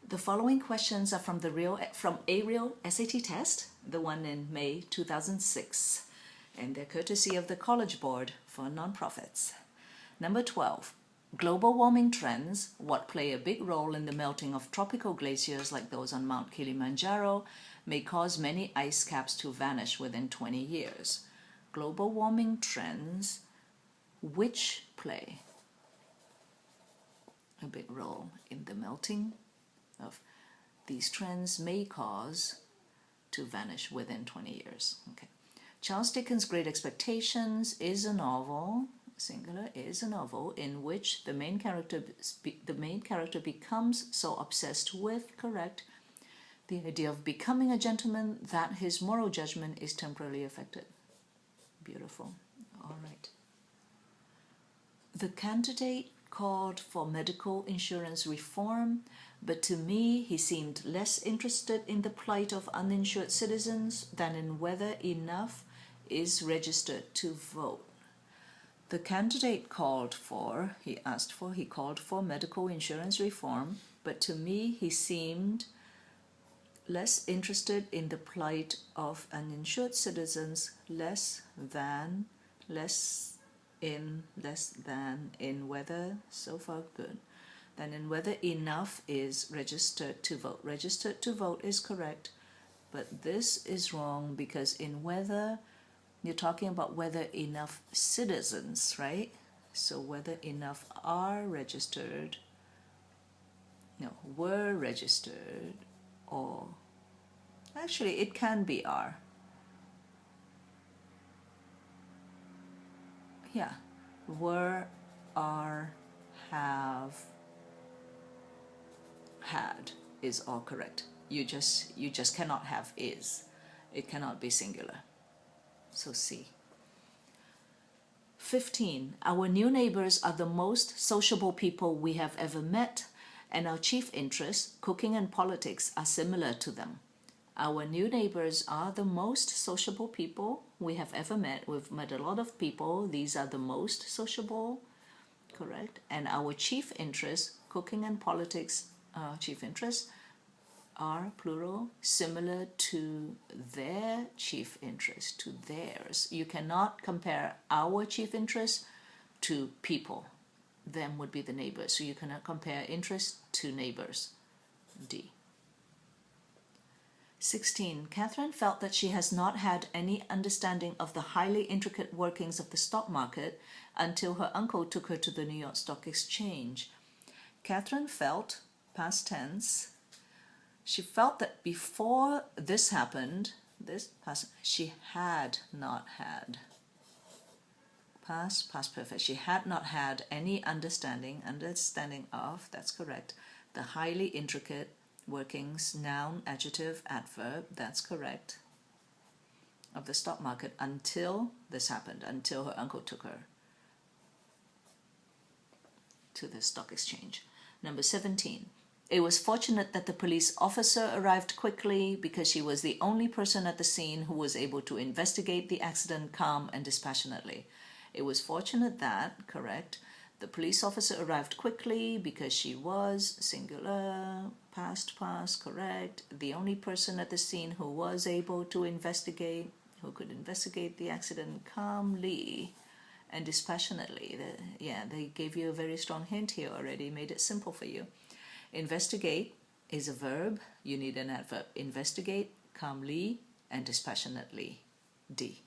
The following questions are from a real SAT test, the one in May 2006, and they're courtesy of the College Board for Nonprofits. Number 12. Global warming trends, what play a big role in the melting of tropical glaciers like those on Mount Kilimanjaro, may cause many ice caps to vanish within 20 years. Global warming trends, which play a big role in the melting of these trends may cause to vanish within 20 years. Okay. Charles Dickens' Great Expectations is a novel, singular, is a novel in which the main character becomes so obsessed with, correct, the idea of becoming a gentleman that his moral judgment is temporarily affected. Beautiful. All right. The candidate called for medical insurance reform, but to me he seemed less interested in the plight of uninsured citizens than in whether enough is registered to vote. The candidate called for medical insurance reform, but to me he seemed less interested in the plight of uninsured citizens less than in whether, so far good, than in whether enough is registered to vote. Registered to vote is correct, but this is wrong because in whether, you're talking about whether enough citizens, right? So whether enough are registered, no, were registered, or actually it can be are. Yeah, were, are, have, had is all correct. You just cannot have is. It cannot be singular. So C. 15. Our new neighbors are the most sociable people we have ever met, and our chief interests, cooking and politics, are similar to them. Our new neighbors are the most sociable people we have ever met. We've met a lot of people. These are the most sociable, correct? And our chief interests, cooking and politics, chief interests, are, plural, similar to their chief interest, to theirs. You cannot compare our chief interest to people. Them would be the neighbors. So you cannot compare interest to neighbors. D. 16. Catherine felt that she has not had any understanding of the highly intricate workings of the stock market until her uncle took her to the New York Stock Exchange. Catherine felt, past tense, she felt that before this happened, she had not had, past perfect, she had not had any understanding of, that's correct, the highly intricate workings, noun, adjective, adverb, that's correct, of the stock market until this happened, until her uncle took her to the stock exchange. Number 17. It was fortunate that the police officer arrived quickly because she was the only person at the scene who was able to investigate the accident calm and dispassionately. It was fortunate that, correct, the police officer arrived quickly because she was, singular, past, correct, the only person at the scene who was able to investigate, who could investigate the accident calmly and dispassionately. They gave you a very strong hint here already, made it simple for you. Investigate is a verb, you need an adverb. Investigate, calmly and dispassionately. D.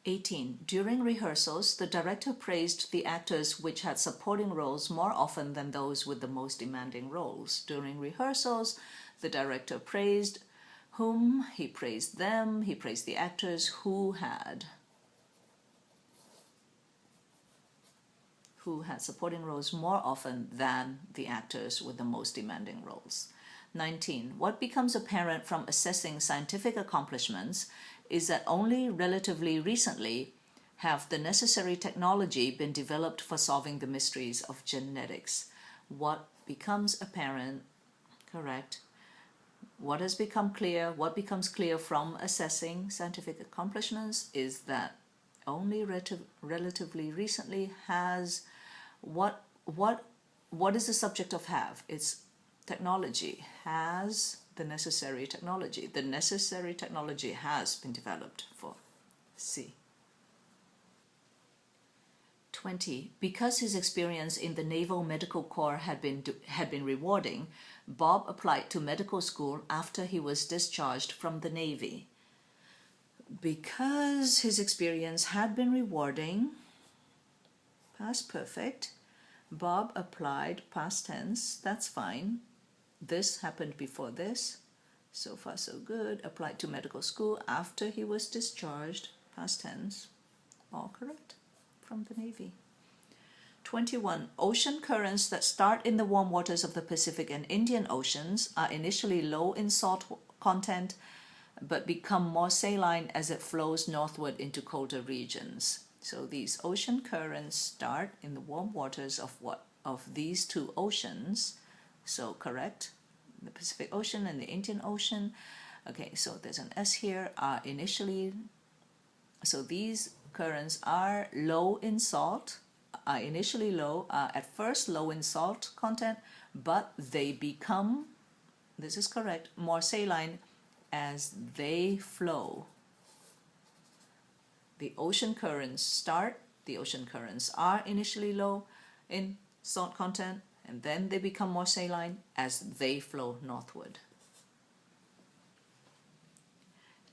18. During rehearsals, the director praised the actors which had supporting roles more often than those with the most demanding roles. During rehearsals, the director praised whom? He praised them. He praised the actors who had supporting roles more often than the actors with the most demanding roles. 19. What becomes apparent from assessing scientific accomplishments is that only relatively recently have the necessary technology been developed for solving the mysteries of genetics. What becomes apparent, correct, what has become clear, what becomes clear from assessing scientific accomplishments is that only relatively recently has what what is the subject of have? It's technology. Has the necessary technology. The necessary technology has been developed for C. 20. Because his experience in the Naval Medical Corps had been rewarding, Bob applied to medical school after he was discharged from the Navy. Because his experience had been rewarding, past perfect, Bob applied, past tense, that's fine. This happened before this. So far so good. Applied to medical school after he was discharged, past tense. All correct from the Navy. 21. Ocean currents that start in the warm waters of the Pacific and Indian Oceans are initially low in salt content but become more saline as it flows northward into colder regions. So these ocean currents start in the warm waters of what? Of these two oceans. So correct, the Pacific Ocean and the Indian Ocean. Okay, so there's an S here, are initially, so these currents are low in salt, are initially low, are at first low in salt content, but they become, this is correct, more saline as they flow. The ocean currents start, the ocean currents are initially low in salt content, and then they become more saline as they flow northward.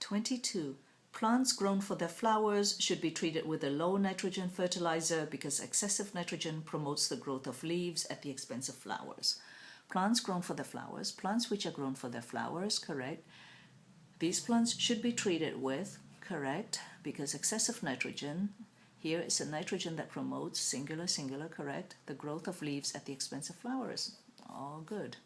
22. Plants grown for their flowers should be treated with a low nitrogen fertilizer because excessive nitrogen promotes the growth of leaves at the expense of flowers. Plants grown for their flowers, plants which are grown for their flowers, correct. These plants should be treated with, correct, because excessive nitrogen, here is a nitrogen that promotes, singular, singular, correct, the growth of leaves at the expense of flowers. All good.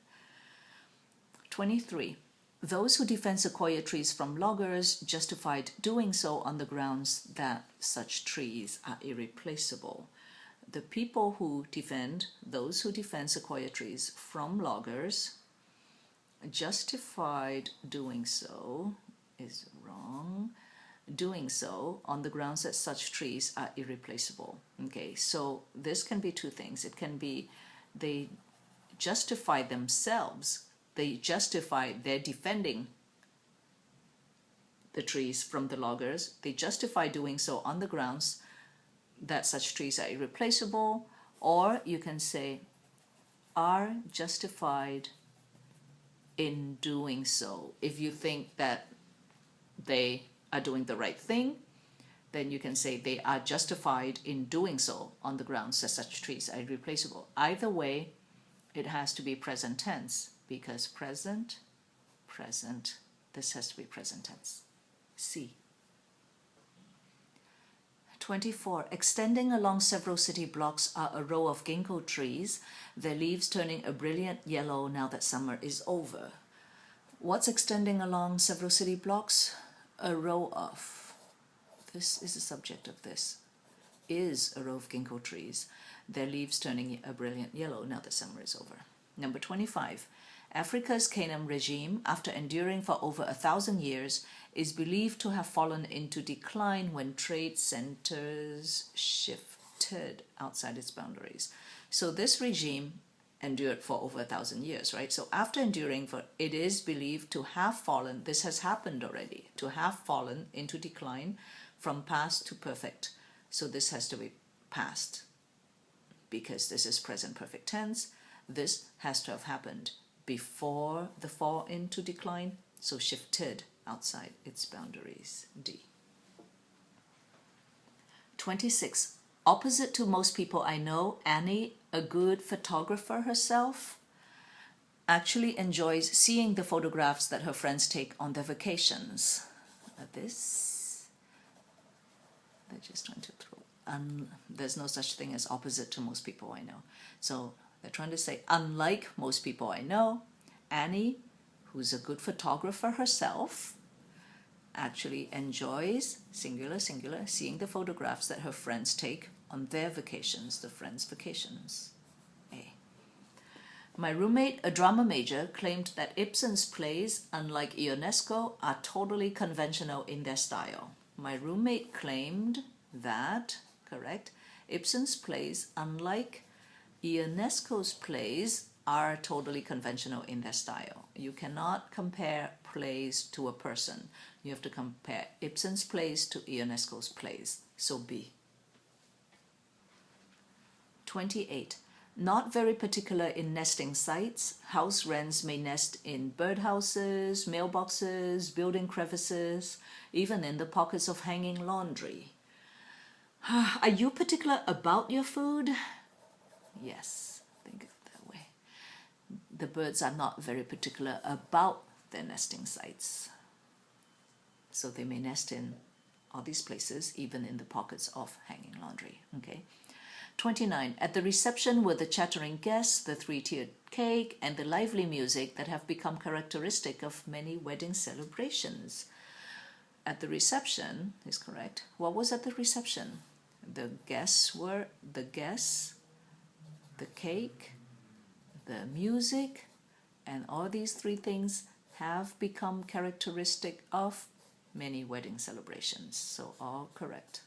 23. Those who defend sequoia trees from loggers justified doing so on the grounds that such trees are irreplaceable. The people who defend, those who defend sequoia trees from loggers, justified doing so is wrong. Doing so on the grounds that such trees are irreplaceable. Okay, so this can be two things. It can be they justify themselves, they justify their defending the trees from the loggers. They justify doing so on the grounds that such trees are irreplaceable, or you can say are justified in doing so. If you think that they are doing the right thing, then you can say they are justified in doing so on the grounds that such trees are irreplaceable. Either way, it has to be present tense because present, this has to be present tense. C. 24. Extending along several city blocks are a row of ginkgo trees, their leaves turning a brilliant yellow now that summer is over. What's extending along several city blocks? A row of, this is the subject of this, is a row of ginkgo trees, their leaves turning a brilliant yellow now that summer is over. Number 25. Africa's Canaan regime, after enduring for over 1,000 years, is believed to have fallen into decline when trade centers shifted outside its boundaries. So this regime endured for over 1,000 years, right? So after enduring for, it is believed to have fallen, this has happened already, to have fallen into decline from past to perfect. So this has to be past because this is present perfect tense. This has to have happened before the fall into decline, so shifted outside its boundaries. D. 26. Opposite to most people I know, Annie, a good photographer herself, actually enjoys seeing the photographs that her friends take on their vacations. They're just trying to throw, there's no such thing as opposite to most people I know. So they're trying to say, unlike most people I know, Annie, who's a good photographer herself, actually enjoys, singular, singular, seeing the photographs that her friends take on their vacations, the friends' vacations. A. My roommate, a drama major, claimed that Ibsen's plays, unlike Ionesco, are totally conventional in their style. My roommate claimed that, correct, Ibsen's plays, unlike Ionesco's plays are totally conventional in their style. You cannot compare plays to a person. You have to compare Ibsen's plays to Ionesco's plays. So B. 28. Not very particular in nesting sites, house wrens may nest in birdhouses, mailboxes, building crevices, even in the pockets of hanging laundry. Are you particular about your food? Yes, think of it that way. The birds are not very particular about their nesting sites. So they may nest in all these places, even in the pockets of hanging laundry. Okay. 29. At the reception were the chattering guests, the three-tiered cake, and the lively music that have become characteristic of many wedding celebrations. At the reception is correct. What was at the reception? The guests were the guests, the cake, the music, and all these three things have become characteristic of many wedding celebrations. So all correct.